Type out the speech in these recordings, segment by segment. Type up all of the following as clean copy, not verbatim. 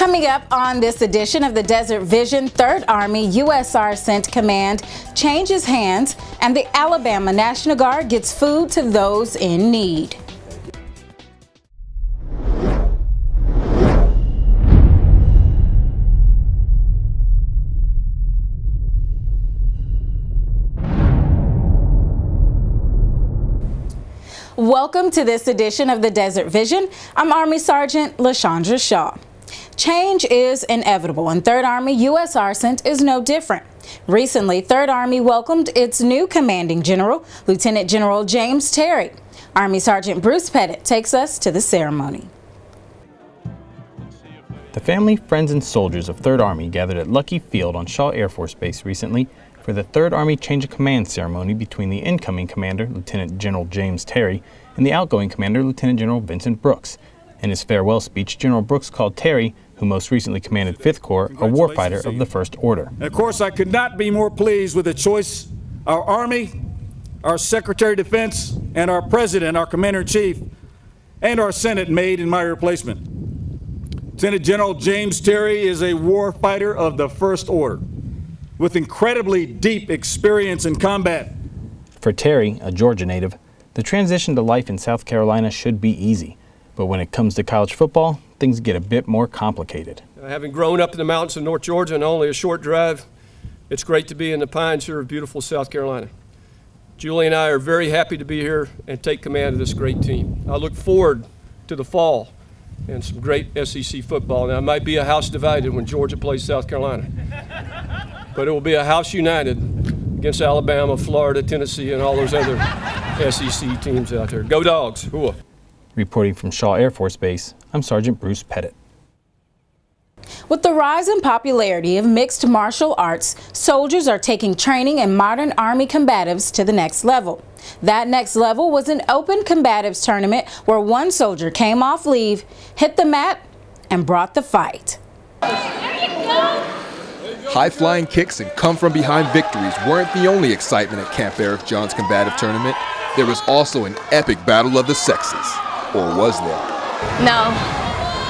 Coming up on this edition of the Desert Vision, 3rd Army USR sent command changes hands, and the Alabama National Guard gets food to those in need. Welcome to this edition of the Desert Vision. I'm Army Sergeant LaShondra Shaw. Change is inevitable, and 3rd Army U.S. Sergeant is no different. Recently, 3rd Army welcomed its new commanding general, Lieutenant General James Terry. Army Sergeant Bruce Pettit takes us to the ceremony. The family, friends, and soldiers of 3rd Army gathered at Lucky Field on Shaw Air Force Base recently for the 3rd Army Change of Command ceremony between the incoming commander, Lieutenant General James Terry, and the outgoing commander, Lieutenant General Vincent Brooks. In his farewell speech, General Brooks called Terry, who most recently commanded 5th Corps, a warfighter of the First Order. And of course, I could not be more pleased with the choice our Army, our Secretary of Defense, and our President, our Commander-in-Chief, and our Senate made in my replacement. Lieutenant General James Terry is a warfighter of the First Order with incredibly deep experience in combat. For Terry, a Georgia native, the transition to life in South Carolina should be easy. But when it comes to college football, things get a bit more complicated. Having grown up in the mountains of North Georgia and only a short drive, it's great to be in the pines here of beautiful South Carolina. Julie and I are very happy to be here and take command of this great team. I look forward to the fall and some great SEC football. Now, it might be a house divided when Georgia plays South Carolina, but it will be a house united against Alabama, Florida, Tennessee, and all those other SEC teams out there. Go Dogs! Hooah. Reporting from Shaw Air Force Base, I'm Sergeant Bruce Pettit. With the rise in popularity of mixed martial arts, soldiers are taking training in modern Army combatives to the next level. That next level was an open combatives tournament where one soldier came off leave, hit the mat, and brought the fight. High-flying kicks and come-from-behind victories weren't the only excitement at Camp Eric John's combative tournament. There was also an epic battle of the sexes. Or was there? No.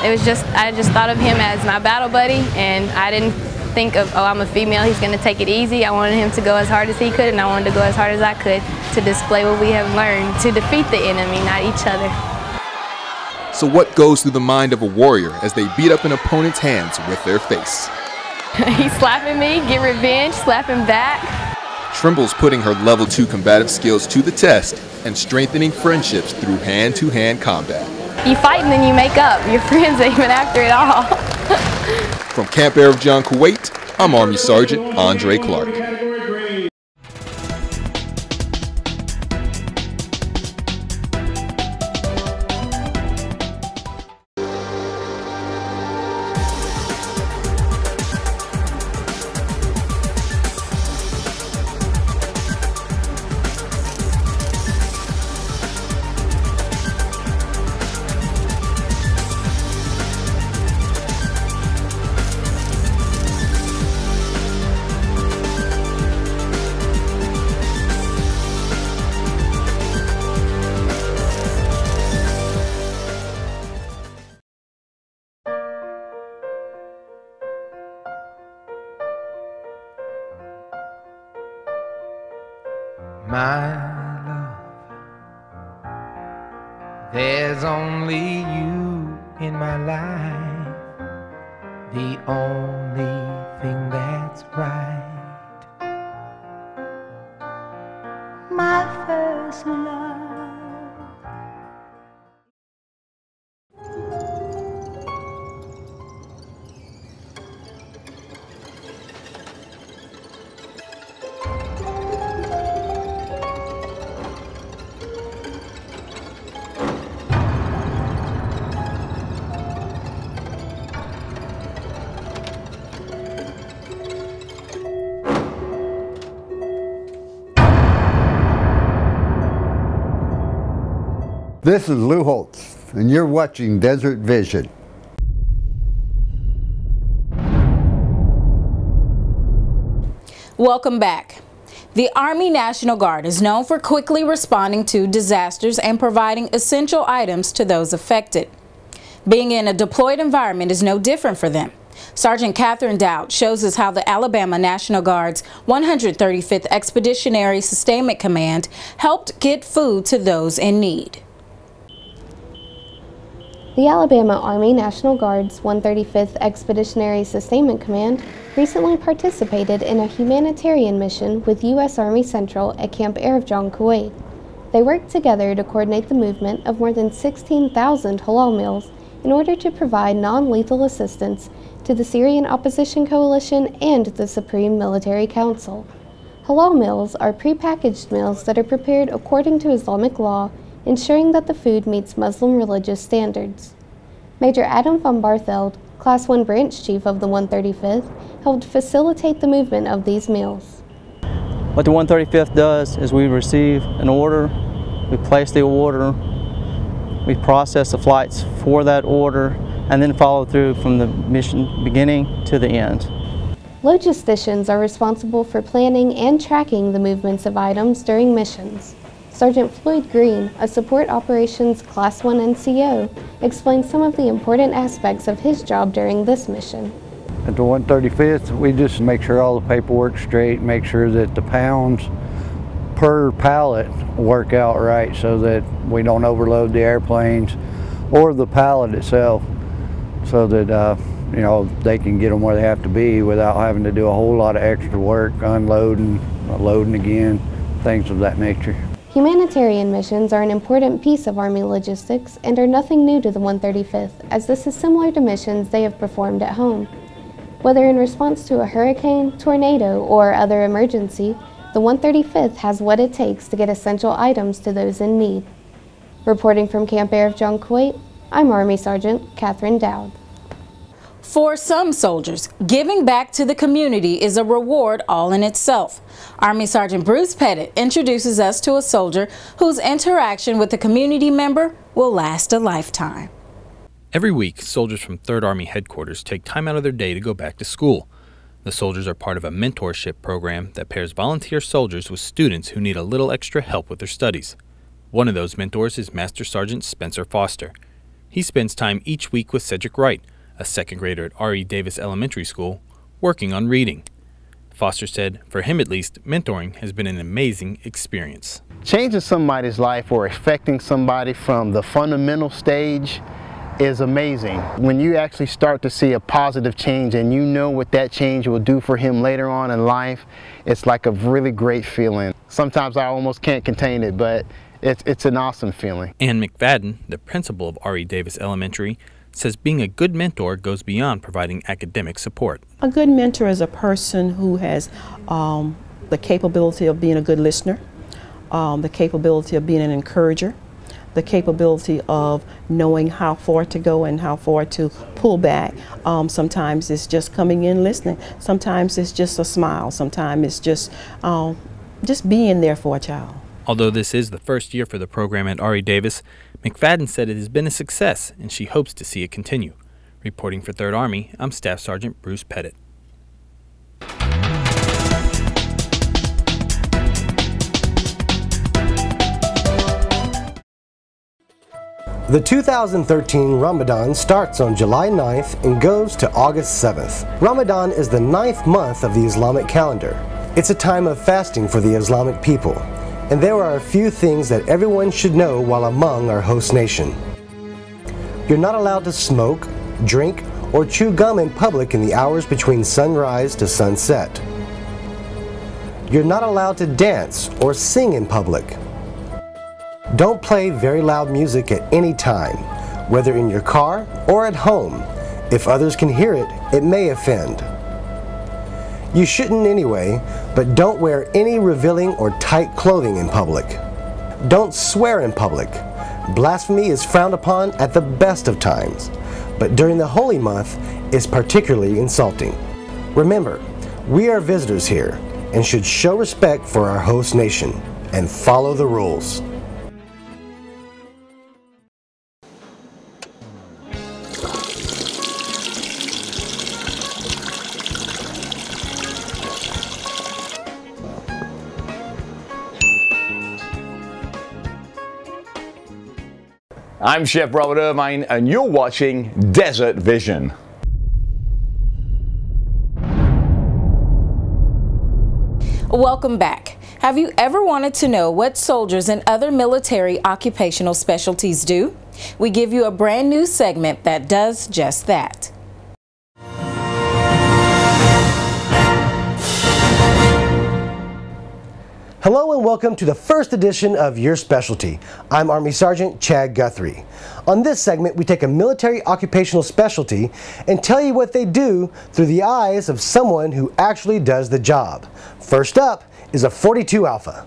It was I just thought of him as my battle buddy, and I didn't think of, oh, I'm a female, he's going to take it easy. I wanted him to go as hard as he could, and I wanted to go as hard as I could to display what we have learned, to defeat the enemy, not each other. So what goes through the mind of a warrior as they beat up an opponent's hands with their face? He's slapping me, get revenge, slap him back. Trimble's putting her level 2 combative skills to the test and strengthening friendships through hand-to-hand combat. You fight and then you make up. Your friends ain't even after it all. From Camp Eric John, Kuwait, I'm Army Sergeant Andre Clark. My love, there's only you in my life, the only thing that's right. My first love. This is Lou Holtz, and you're watching Desert Vision. Welcome back. The Army National Guard is known for quickly responding to disasters and providing essential items to those affected. Being in a deployed environment is no different for them. Sergeant Catherine Dowd shows us how the Alabama National Guard's 135th Expeditionary Sustainment Command helped get food to those in need. The Alabama Army National Guard's 135th Expeditionary Sustainment Command recently participated in a humanitarian mission with U.S. Army Central at Camp Arifjan, Kuwait. They worked together to coordinate the movement of more than 16,000 halal meals in order to provide non-lethal assistance to the Syrian Opposition Coalition and the Supreme Military Council. Halal meals are prepackaged meals that are prepared according to Islamic law, ensuring that the food meets Muslim religious standards. Major Adam von Bartheld, Class 1 Branch Chief of the 135th, helped facilitate the movement of these meals. What the 135th does is we receive an order, we place the order, we process the flights for that order, and then follow through from the mission beginning to the end. Logisticians are responsible for planning and tracking the movements of items during missions. Sergeant Floyd Green, a Support Operations Class 1 NCO, explains some of the important aspects of his job during this mission. At the 135th, we just make sure all the paperwork's straight, make sure that the pounds per pallet work out right so that we don't overload the airplanes or the pallet itself, so that you know, they can get them where they have to be without having to do a whole lot of extra work, unloading, loading again, things of that nature. Humanitarian missions are an important piece of Army logistics and are nothing new to the 135th, as this is similar to missions they have performed at home. Whether in response to a hurricane, tornado, or other emergency, the 135th has what it takes to get essential items to those in need. Reporting from Camp Arifjan, Kuwait, I'm Army Sergeant Catherine Dowd. For some soldiers, giving back to the community is a reward all in itself. Army Sergeant Bruce Pettit introduces us to a soldier whose interaction with a community member will last a lifetime. Every week, soldiers from 3rd Army Headquarters take time out of their day to go back to school. The soldiers are part of a mentorship program that pairs volunteer soldiers with students who need a little extra help with their studies. One of those mentors is Master Sergeant Spencer Foster. He spends time each week with Cedric Wright, a 2nd grader at R.E. Davis Elementary School, working on reading. Foster said, for him at least, mentoring has been an amazing experience. Changing somebody's life or affecting somebody from the fundamental stage is amazing. When you actually start to see a positive change and you know what that change will do for him later on in life, it's like a really great feeling. Sometimes I almost can't contain it, but it's an awesome feeling. Ann McFadden, the principal of R.E. Davis Elementary, says being a good mentor goes beyond providing academic support. A good mentor is a person who has the capability of being a good listener, the capability of being an encourager, the capability of knowing how far to go and how far to pull back. Sometimes it's just coming in listening. Sometimes it's just a smile. Sometimes it's just being there for a child. Although this is the first year for the program at R.E. Davis, McFadden said it has been a success and she hopes to see it continue. Reporting for 3rd Army, I'm Staff Sergeant Bruce Pettit. The 2013 Ramadan starts on July 9th and goes to August 7th. Ramadan is the 9th month of the Islamic calendar. It's a time of fasting for the Islamic people, and there are a few things that everyone should know while among our host nation. You're not allowed to smoke, drink, or chew gum in public in the hours between sunrise to sunset. You're not allowed to dance or sing in public. Don't play very loud music at any time, whether in your car or at home. If others can hear it, it may offend. You shouldn't anyway, but don't wear any revealing or tight clothing in public. Don't swear in public. Blasphemy is frowned upon at the best of times, but during the holy month is particularly insulting. Remember, we are visitors here and should show respect for our host nation and follow the rules. I'm Chef Robert Irvine, and you're watching Desert Vision. Welcome back. Have you ever wanted to know what soldiers and other military occupational specialties do? We give you a brand new segment that does just that. Hello and welcome to the first edition of Your Specialty. I'm Army Sergeant Chad Guthrie. On this segment, we take a military occupational specialty and tell you what they do through the eyes of someone who actually does the job. First up is a 42 Alpha.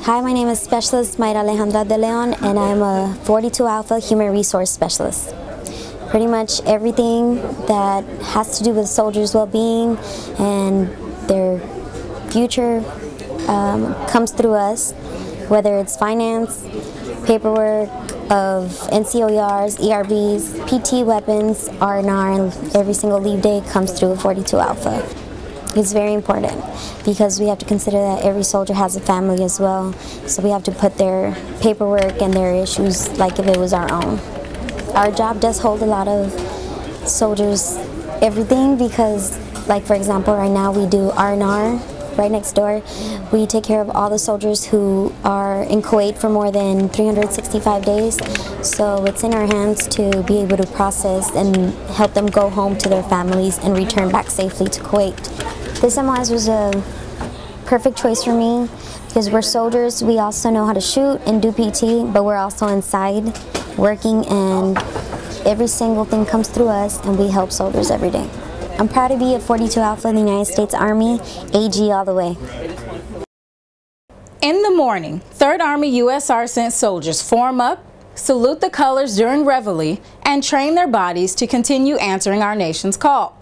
Hi, my name is Specialist Mayra Alejandra de Leon, and I'm a 42 Alpha Human Resource Specialist. Pretty much everything that has to do with soldiers' well-being and their future comes through us, whether it's finance, paperwork of NCOERs, ERBs, PT weapons, R&R, and every single leave day comes through a 42 Alpha. It's very important because we have to consider that every soldier has a family as well, so we have to put their paperwork and their issues like if it was our own. Our job does hold a lot of soldiers everything because, like for example, right now we do R&R. Right next door, we take care of all the soldiers who are in Kuwait for more than 365 days. So it's in our hands to be able to process and help them go home to their families and return back safely to Kuwait. This MOS was a perfect choice for me because we're soldiers. We also know how to shoot and do PT, but we're also inside working, and every single thing comes through us, and we help soldiers every day. I'm proud to be a 42 Alpha in the United States Army, AG all the way. In the morning, 3rd Army USR sent soldiers form up, salute the colors during Reveille, and train their bodies to continue answering our nation's call.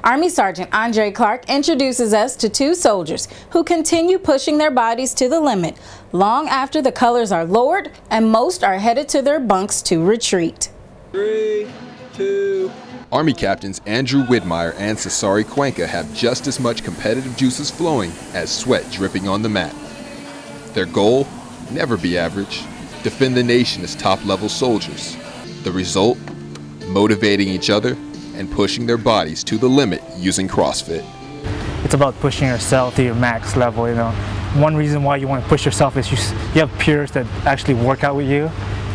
Army Sergeant Andre Clark introduces us to 2 soldiers who continue pushing their bodies to the limit long after the colors are lowered and most are headed to their bunks to retreat. 3, 2. Army Captains Andrew Widmeyer and Cesare Cuenca have just as much competitive juices flowing as sweat dripping on the mat. Their goal? Never be average. Defend the nation as top-level soldiers. The result? Motivating each other and pushing their bodies to the limit using CrossFit. It's about pushing yourself to your max level, you know. One reason why you want to push yourself is you have peers that actually work out with you,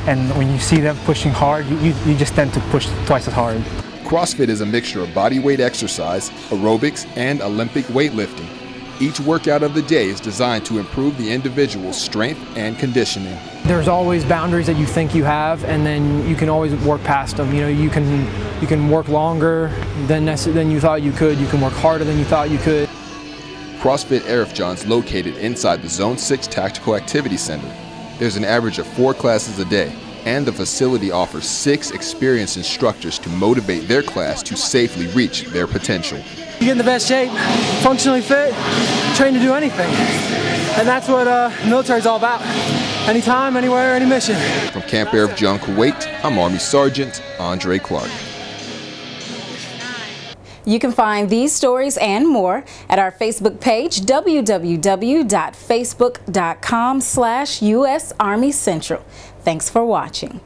and when you see them pushing hard, you just tend to push twice as hard. CrossFit is a mixture of bodyweight exercise, aerobics, and Olympic weightlifting. Each workout of the day is designed to improve the individual's strength and conditioning. There's always boundaries that you think you have, and then you can always work past them. You know, you can work longer than you thought you could. You can work harder than you thought you could. CrossFit Arifjan is located inside the Zone 6 Tactical Activity Center. There's an average of 4 classes a day, and the facility offers 6 experienced instructors to motivate their class to safely reach their potential. You get in the best shape, functionally fit, train to do anything. And that's what the military is all about. Anytime, anywhere, any mission. From Camp Arifjan, Kuwait, I'm Army Sergeant Andre Clark. You can find these stories and more at our Facebook page, www.facebook.com/US Army Central. Thanks for watching.